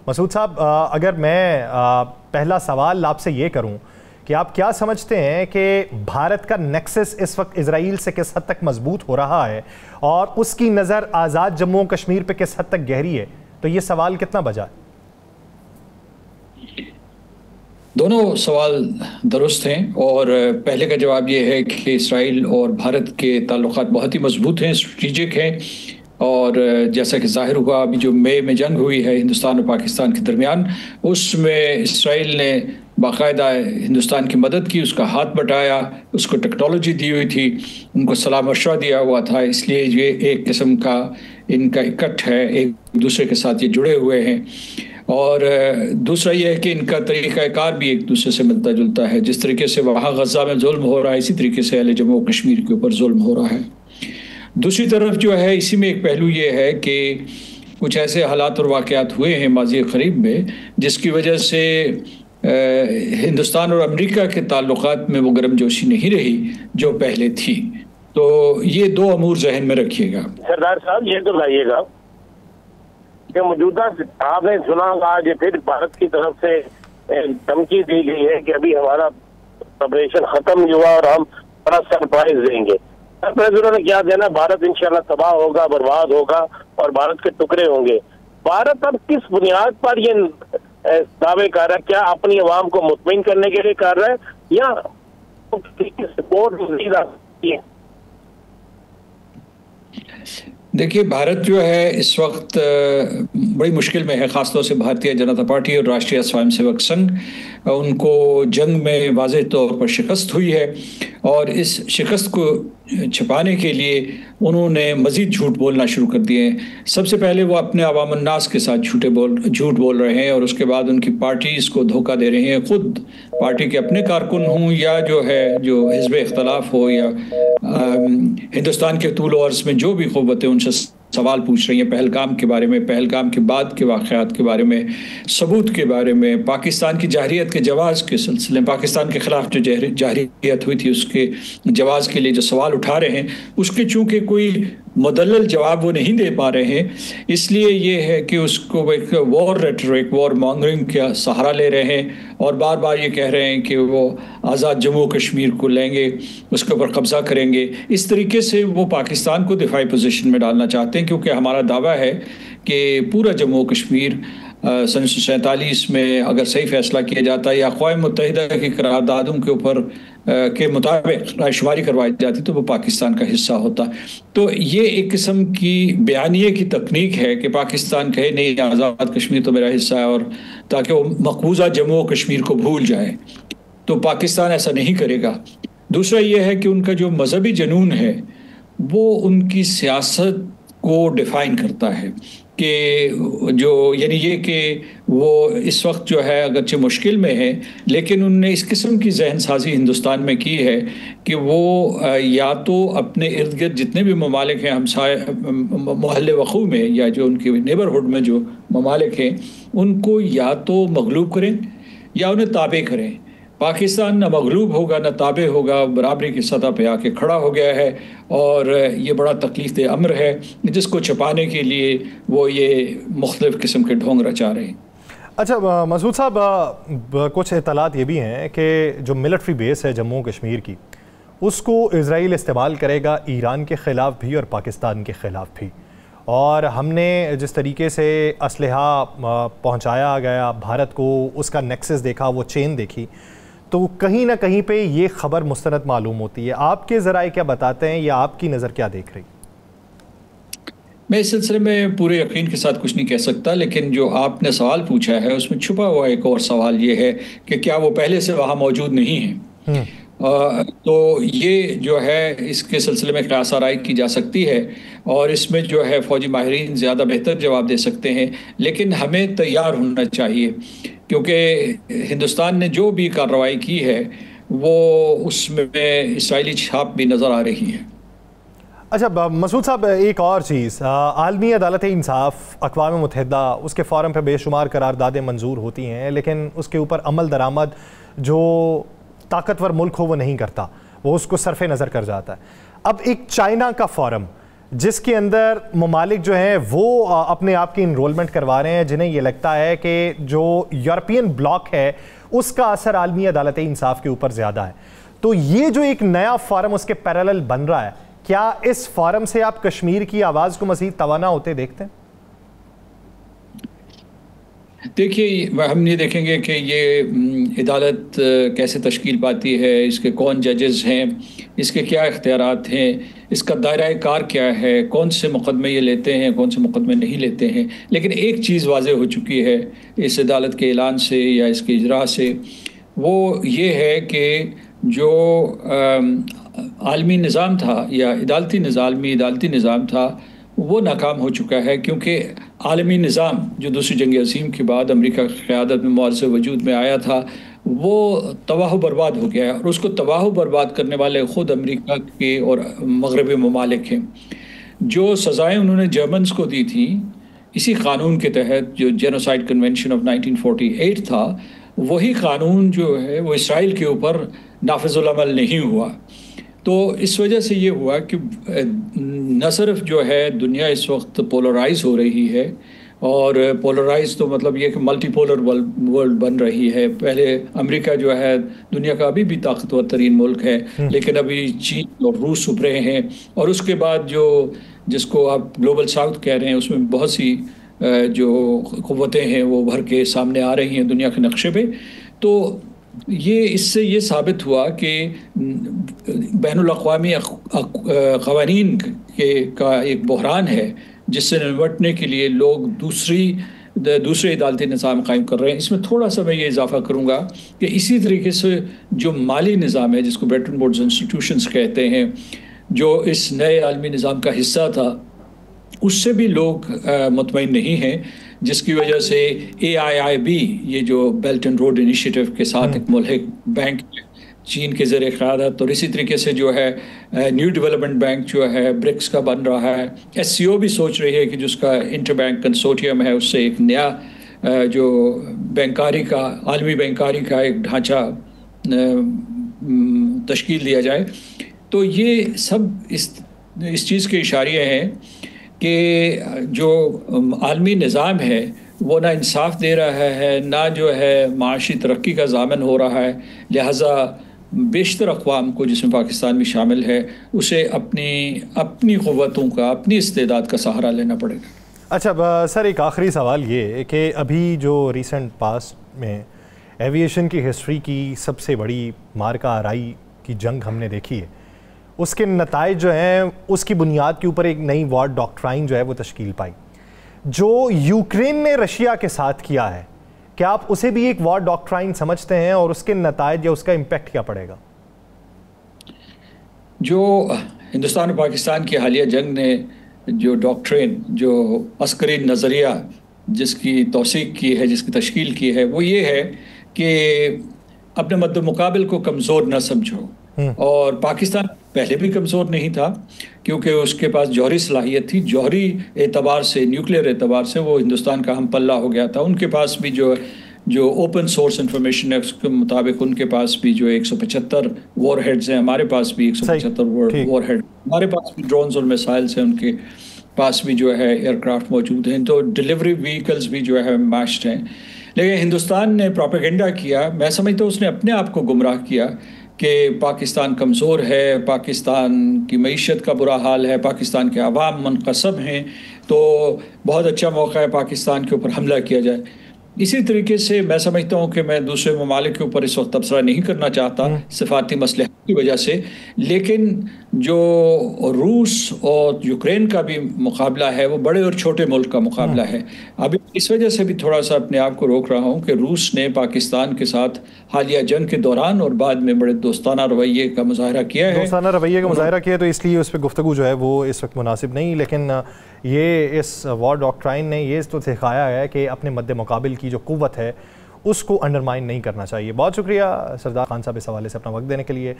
مسعود صاحب، اگر میں پہلا سوال آپ سے یہ کروں کہ آپ کیا سمجھتے ہیں کہ بھارت کا نیکسس اس وقت اسرائیل سے کس حد تک مضبوط ہو رہا ہے اور اس کی نظر آزاد جموں و کشمیر پہ کس حد تک گہری ہے، تو یہ سوال کتنا بجا ہے؟ دونوں سوال درست ہیں، اور پہلے کا جواب یہ ہے کہ اسرائیل اور بھارت کے تعلقات بہت ہی مضبوط ہیں، اسٹریٹجک ہیں، اور جیسا کہ ظاہر ہوا ابھی جو مئی میں جنگ ہوئی ہے ہندوستان اور پاکستان کے درمیان، اس میں اسرائیل نے باقاعدہ ہندوستان کی مدد کی، اس کا ہاتھ بٹایا، اس کو ٹیکنالوجی دی ہوئی تھی، ان کو صلاح مشورہ دیا ہوا تھا، اس لیے یہ ایک قسم کا ان کا اکٹھ ہے، ایک دوسرے کے ساتھ یہ جڑے ہوئے ہیں۔ اور دوسرا یہ ہے کہ ان کا طریقہ کار بھی ایک دوسرے سے ملتا جلتا ہے، جس طریقے سے وہاں غزہ میں ظلم ہو رہا ہے اسی طریقے سے اہل جموں و کشمیر کے اوپر ظلم ہو رہا ہے۔ دوسری طرف جو ہے اسی میں ایک پہلو یہ ہے کہ کچھ ایسے حالات اور واقعات ہوئے ہیں ماضی قریب میں جس کی وجہ سے ہندوستان اور امریکہ کے تعلقات میں وہ گرم جوشی نہیں رہی جو پہلے تھی، تو یہ دو امور ذہن میں رکھیے گا۔ سردار صاحب یہ تو بتائیے گا کہ موجودہ آپ نے سنا آج پھر بھارت کی طرف سے دھمکی دی گئی ہے کہ ابھی ہمارا آپریشن ختم ہوا اور ہم بڑا سرپرائز دیں گے۔ انہوں نے کیا دینا، بھارت انشاءاللہ تباہ ہوگا، برباد ہوگا اور بھارت کے ٹکڑے ہوں گے۔ بھارت اب کس بنیاد پر یہ دعوے کر رہا ہے؟ کیا اپنی عوام کو مطمئن کرنے کے لیے کر رہا ہے یا سپورٹ مزید ہے؟ دیکھیے، بھارت جو ہے اس وقت بڑی مشکل میں ہے، خاص طور سے بھارتیہ جنتا پارٹی اور راشٹریہ سوائم سیوک سنگھ، ان کو جنگ میں واضح طور پر شکست ہوئی ہے، اور اس شکست کو چھپانے کے لیے انہوں نے مزید جھوٹ بولنا شروع کر دیے ہیں۔ سب سے پہلے وہ اپنے عوام الناس کے ساتھ جھوٹ بول رہے ہیں، اور اس کے بعد ان کی پارٹیز کو دھوکہ دے رہے ہیں، خود پارٹی کے اپنے کارکن ہوں یا جو حزب اختلاف ہو یا ہندوستان کے طول و عرض میں جو بھی قوتیں ان سے سوال پوچھ رہی ہیں پہلگام کے بارے میں، پہلگام کے بعد کے واقعات کے بارے میں، ثبوت کے بارے میں، پاکستان کی جارحیت کے جواز کے سلسلے میں، پاکستان کے خلاف جو جارحیت ہوئی تھی اس کے جواز کے لیے جو سوال اٹھا رہے ہیں، اس کے چونکہ کوئی مدلل جواب وہ نہیں دے پا رہے ہیں، اس لیے یہ ہے کہ اس کو ایک وار ریٹرک، وار مانگرنگ کا سہارا لے رہے ہیں، اور بار بار یہ کہہ رہے ہیں کہ وہ آزاد جموں کشمیر کو لیں گے، اس کے اوپر قبضہ کریں گے۔ اس طریقے سے وہ پاکستان کو دفاعی پوزیشن میں ڈالنا چاہتے ہیں، کیونکہ ہمارا دعویٰ ہے کہ پورا جموں و کشمیر سن 1947 میں اگر صحیح فیصلہ کیا جاتا ہے یا اقوام متحدہ کی قراردادوں کے اوپر کے مطابق رائے شماری کروائی جاتی تو وہ پاکستان کا حصہ ہوتا۔ تو یہ ایک قسم کی بیانیے کی تکنیک ہے کہ پاکستان کہے نہیں، آزاد کشمیر تو میرا حصہ ہے، اور تاکہ وہ مقبوضہ جموں و کشمیر کو بھول جائے، تو پاکستان ایسا نہیں کرے گا۔ دوسرا یہ ہے کہ ان کا جو مذہبی جنون ہے وہ ان کی سیاست کو ڈیفائن کرتا ہے، کہ یعنی یہ کہ وہ اس وقت جو ہے اگرچہ مشکل میں ہے، لیکن انہوں نے اس قسم کی ذہن سازی ہندوستان میں کی ہے کہ وہ یا تو اپنے ارد گرد جتنے بھی ممالک ہیں ہمسائے محل وقوع میں یا جو ان کے نیبرہڈ میں جو ممالک ہیں، ان کو یا تو مغلوب کریں یا انہیں تابع کریں۔ پاکستان نہ مغلوب ہوگا نہ تابع ہوگا، برابری کی سطح پہ آ کے کھڑا ہو گیا ہے، اور یہ بڑا تکلیف دہ امر ہے جس کو چھپانے کے لیے وہ یہ مختلف قسم کے ڈھونگ رچا رہے ہیں۔ اچھا مسعود صاحب، کچھ اطلاعات یہ بھی ہیں کہ جو ملٹری بیس ہے جموں کشمیر کی، اس کو اسرائیل استعمال کرے گا ایران کے خلاف بھی اور پاکستان کے خلاف بھی، اور ہم نے جس طریقے سے اسلحہ پہنچایا گیا بھارت کو، اس کا نیکسس دیکھا، وہ چین دیکھی، تو کہیں نہ کہیں پہ یہ خبر مستند معلوم ہوتی ہے۔ آپ کے ذرائع کیا بتاتے ہیں یا آپ کی نظر کیا دیکھ رہی؟ میں اس سلسلے میں پورے یقین کے ساتھ کچھ نہیں کہہ سکتا، لیکن جو آپ نے سوال پوچھا ہے اس میں چھپا ہوا ایک اور سوال یہ ہے کہ کیا وہ پہلے سے وہاں موجود نہیں ہیں؟ تو یہ جو ہے اس کے سلسلے میں قیاس آرائی کی جا سکتی ہے، اور اس میں جو ہے فوجی ماہرین زیادہ بہتر جواب دے سکتے ہیں، لیکن ہمیں تیار ہونا چاہیے، کیونکہ ہندوستان نے جو بھی کارروائی کی ہے وہ اس میں اسرائیلی چھاپ بھی نظر آ رہی ہے۔ اچھا مسعود صاحب، ایک اور چیز، عالمی عدالت انصاف اقوام متحدہ، اس کے فورم پہ بے شمار قراردادیں منظور ہوتی ہیں، لیکن اس کے اوپر عمل درآمد جو طاقتور ملک ہو وہ نہیں کرتا، وہ اس کو صرف نظر کر جاتا ہے۔ اب ایک چائنا کا فورم جس کے اندر ممالک جو ہیں وہ اپنے آپ کی انرولمنٹ کروا رہے ہیں، جنہیں یہ لگتا ہے کہ جو یورپین بلاک ہے اس کا اثر عالمی عدالت انصاف کے اوپر زیادہ ہے. تو یہ جو ایک نیا فارم اس کے پیرالل بن رہا ہے، کیا اس فارم سے آپ کشمیر کی آواز کو مزید توانا ہوتے دیکھتے ہیں؟ دیکھیے، ہم یہ دیکھیں گے کہ یہ عدالت کیسے تشکیل پاتی ہے، اس کے کون ججز ہیں، اس کے کیا اختیارات ہیں، اس کا دائرہ کار کیا ہے، کون سے مقدمے یہ لیتے ہیں، کون سے مقدمے نہیں لیتے ہیں. لیکن ایک چیز واضح ہو چکی ہے اس عدالت کے اعلان سے یا اس کے اجراء سے، وہ یہ ہے کہ جو عالمی نظام تھا یا عدالتی نظام تھا وہ ناکام ہو چکا ہے، کیونکہ عالمی نظام جو دوسری جنگ عظیم کے بعد امریکہ کی قیادت میں معاوضہ وجود میں آیا تھا وہ تباہ و برباد ہو گیا ہے، اور اس کو تباہ و برباد کرنے والے خود امریکہ کے اور مغربی ممالک ہیں. جو سزائیں انہوں نے جرمنز کو دی تھیں اسی قانون کے تحت، جو جینوسائیڈ کنونشن آف 1948 تھا، وہی قانون جو ہے وہ اسرائیل کے اوپر نافذ العمل نہیں ہوا. تو اس وجہ سے یہ ہوا کہ نہ صرف جو ہے دنیا اس وقت پولرائز ہو رہی ہے، اور پولرائز تو مطلب یہ کہ ملٹی پولر ورلڈ بن رہی ہے. پہلے امریکہ جو ہے دنیا کا ابھی بھی طاقتور ترین ملک ہے، لیکن ابھی چین اور روس ابھرے ہیں، اور اس کے بعد جس کو آپ گلوبل ساؤتھ کہہ رہے ہیں، اس میں بہت سی جو قوتیں ہیں وہ ابھر کے سامنے آ رہی ہیں دنیا کے نقشے پہ. تو اس سے یہ ثابت ہوا کہ بین الاقوامی قوانین کا ایک بحران ہے، جس سے نمٹنے کے لیے لوگ دوسرے عدالتی نظام قائم کر رہے ہیں. اس میں تھوڑا سا میں یہ اضافہ کروں گا کہ اسی طریقے سے جو مالی نظام ہے، جس کو برٹن ووڈز انسٹیٹیوشنز کہتے ہیں، جو اس نئے عالمی نظام کا حصہ تھا، اس سے بھی لوگ مطمئن نہیں ہیں، جس کی وجہ سے AIIB، یہ جو بیلٹ اینڈ روڈ انیشیٹو کے ساتھ ایک ملحق بینک چین کے زیر قیادت، اور اسی طریقے سے جو ہے نیو ڈیولپمنٹ بینک جو ہے برکس کا بن رہا ہے. SCO بھی سوچ رہی ہے کہ جس کا انٹر بینک کنسورٹیم ہے، اس سے ایک نیا جو عالمی بینکاری کا ایک ڈھانچہ تشکیل دیا جائے. تو یہ سب اس چیز کے اشاریے ہیں کہ جو عالمی نظام ہے وہ نہ انصاف دے رہا ہے، نہ جو ہے معاشی ترقی کا ضامن ہو رہا ہے. لہٰذا بیشتر اقوام کو، جس میں پاکستان بھی شامل ہے، اسے اپنی قوتوں کا، اپنی استعداد کا سہارا لینا پڑے گا. اچھا سر، ایک آخری سوال یہ کہ ابھی جو ریسنٹ پاسٹ میں ایویشن کی ہسٹری کی سب سے بڑی مارکہ آرائی کی جنگ ہم نے دیکھی ہے، اس کے نتائج جو ہیں اس کی بنیاد کے اوپر ایک نئی وار ڈاکٹرائن جو ہے وہ تشکیل پائی. جو یوکرین نے رشیا کے ساتھ کیا ہے، کیا آپ اسے بھی ایک وار ڈاکٹرائن سمجھتے ہیں، اور اس کے نتائج یا اس کا امپیکٹ کیا پڑے گا؟ جو ہندوستان اور پاکستان کی حالیہ جنگ نے جو ڈاکٹرین، جو عسکری نظریہ جس کی توثیق کی ہے، جس کی تشکیل کی ہے، وہ یہ ہے کہ اپنے مد مقابل کو کمزور نہ سمجھو. اور پاکستان پہلے بھی کمزور نہیں تھا، کیونکہ اس کے پاس جوہری صلاحیت تھی. جوہری اعتبار سے، نیوکلیئر اعتبار سے وہ ہندوستان کا ہم پلہ ہو گیا تھا. ان کے پاس بھی جو اوپن سورس انفارمیشن ہے اس کے مطابق ان کے پاس بھی جو 175 وار ہیڈز ہیں، ہمارے پاس بھی 175 وار ہیڈ، ہمارے پاس بھی ڈرونز اور میسائلز ہیں، ان کے پاس بھی جو ہے ایئر کرافٹ موجود ہیں. تو ڈیلیوری وہیکلز بھی جو ہے میچڈ ہیں. لیکن ہندوستان نے پروپیگنڈا کیا، میں سمجھتا ہوں اس نے اپنے آپ کو گمراہ کیا کہ پاکستان کمزور ہے، پاکستان کی معیشت کا برا حال ہے، پاکستان کے عوام منقسم ہیں، تو بہت اچھا موقع ہے پاکستان کے اوپر حملہ کیا جائے. اسی طریقے سے میں سمجھتا ہوں کہ میں دوسرے ممالک کے اوپر اس وقت تبصرہ نہیں کرنا چاہتا صفاتی مسئلے کی وجہ سے، لیکن جو روس اور یوکرین کا بھی مقابلہ ہے وہ بڑے اور چھوٹے ملک کا مقابلہ ہے. ابھی اس وجہ سے بھی تھوڑا سا اپنے آپ کو روک رہا ہوں کہ روس نے پاکستان کے ساتھ حالیہ جنگ کے دوران اور بعد میں بڑے دوستانہ رویے کا مظاہرہ کیا ہے. دوستانہ رویے کا مظاہرہ کیا، تو اس لیے اس پہ گفتگو جو ہے وہ اس وقت مناسب نہیں. لیکن یہ اس وار ڈاکٹرائن نے یہ تو سکھایا ہے کہ اپنے مد مقابل کی جو قوت ہے اس کو انڈرمائن نہیں کرنا چاہیے. بہت شکریہ سردار خان صاحب اس حوالے سے اپنا وقت دینے کے لیے.